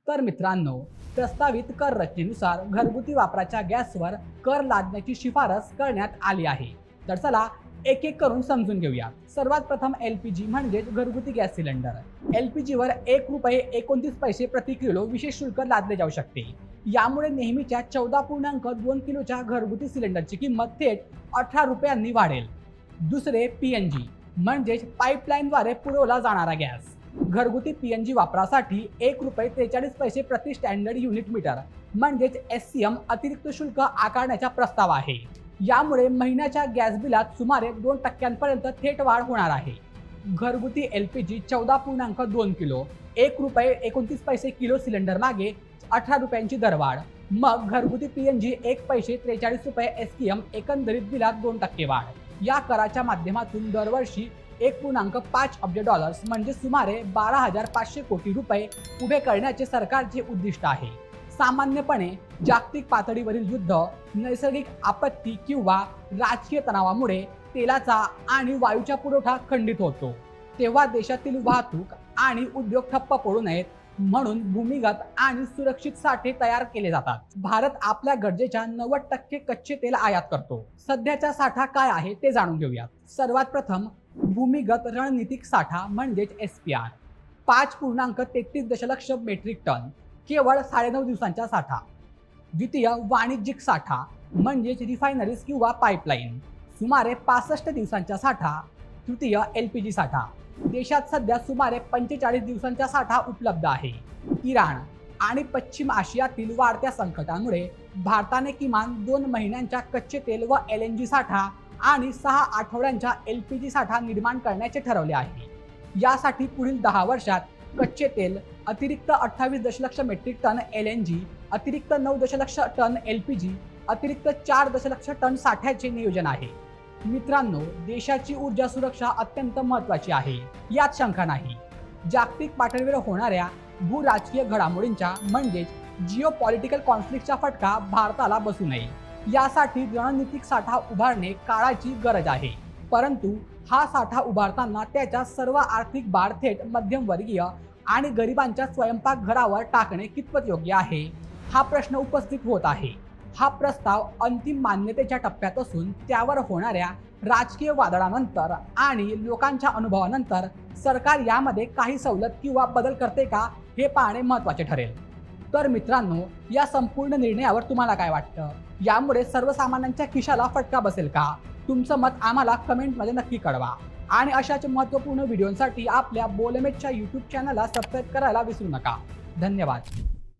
तर मित्रांनो, प्रस्तावित कर रचनेनुसार घरगुती वापराच्या गॅसवर कर लादण्याची शिफारस करण्यात आली आहे. तर चला एक एक करून समजून घेऊया. सर्वात प्रथम LPG म्हणजेच घरगुती गॅस सिलेंडर. LPGवर ₹1.29 प्रति किलो विशेष शुल्क लादले जाऊ शकते. यामुळे नेहमीच्या 14.2 किलोच्या घरगुती सिलेंडरची किंमत थेट ₹18 वाढेल. दुसरे PNG म्हणजेच पाईपलाईनद्वारे पुरवला जाणारा गॅस. घरगुती PNG वापरासाठी ₹1.43 प्रति स्टँडर्ड युनिट मीटर म्हणजेच SCM अतिरिक्त शुल्क आकारण्याचा प्रस्ताव आहे. यामुळे महिन्याच्या गॅस बिलात सुमारे 2% थेट वाढ होणार आहे. घरगुती LPG 14.2 किलो ₹1.29 किलो सिलेंडर मागे ₹18 दरवाढ. मग घरगुती PNG ₹1.43 SCM एकंदरीत बिलात 2% वाढ. या कराच्या माध्यमातून दरवर्षी $1.5 अब्ज म्हणजे सुमारे 12,500 कोटी रुपये उभे करण्याचे सरकारचे उद्दिष्ट आहे. सामान्यपणे जागतिक पातळीवरील युद्ध, नैसर्गिक आपत्ती किंवा राजकीय तणावामुळे तेलाचा आणि वायूचा पुरवठा खंडित होतो. तेव्हा देशातील वाहतूक आणि उद्योग ठप्प पडू नयेत म्हणून भूमिगत आणि सुरक्षित साठे तयार केले जातात. भारत आपल्या गरजेच्या 90% कच्चे तेल आयात करतो. सध्याचा साठा काय आहे ते जाणून घेऊया. सर्वात प्रथम भूमिगत रणनीतिक साठा म्हणजेच SPR 5.33 दशलक्ष मेट्रिक टन, केवळ 9.5 दिवसांचा साठा. द्वितीय वाणिज्यिक साठा म्हणजेच रिफायनरीज किंवा पाईपलाईन, सुमारे 65 दिवसांचा साठा. तृतीय LPG साठा. देशात सध्या सुमारे 45 दिवसांचा साठा उपलब्ध आहे. इराण आणि पश्चिम आशियातील वाढत्या संकटामुळे भारताने किमान 2 महिन्यांचा कच्चे तेल व LNG साठा आणि 6 आठवड्यांचा LPG साठा निर्माण करण्याचे ठरवले आहे. यासाठी पुढील 10 वर्षात कच्चे तेल अतिरिक्त 28 दशलक्ष मेट्रिक टन, LNG अतिरिक्त 9 दशलक्ष टन, LPG अतिरिक्त 4 दशलक्ष टन साठ्याचे नियोजन आहे. मित्रांनो, देशाची ऊर्जा सुरक्षा अत्यंत महत्त्वाची आहे, यात शंका नाही. जागतिक पातळीवर होणाऱ्या भूराजकीय घडामोडींचा म्हणजेच जिओपॉलिटिकल कॉन्फ्लिक्टचा फटका भारताला बसू नये यासाठी रणनीतिक साठा उभारणे काळाची गरज आहे. परंतु हा साठा उभारताना त्याचा सर्व आर्थिक भार थेट मध्यमवर्गीय आणि गरिबांच्या स्वयंपाकघरावर टाकणे कितपत योग्य आहे, हा प्रश्न उपस्थित होत आहे. हा प्रस्ताव अंतिम मान्यतेच्या टप्प्यात असून त्यावर होणाऱ्या राजकीय वादळानंतर आणि लोकांच्या अनुभवानंतर सरकार यामध्ये काही सवलत किंवा बदल करते का हे पाहणे महत्त्वाचे ठरेल. तर मित्रांनो, या संपूर्ण निर्णयावर तुम्हाला काय वाटतं? यामुळे सर्वसामान्यांच्या खिशाला फटका बसेल का? तुमचं मत आम्हाला कमेंटमध्ये नक्की कळवा. आणि अशाच महत्त्वपूर्ण व्हिडिओंसाठी आपल्या बोलमेटच्या YouTube चॅनलला सबस्क्राईब करायला विसरू नका. धन्यवाद.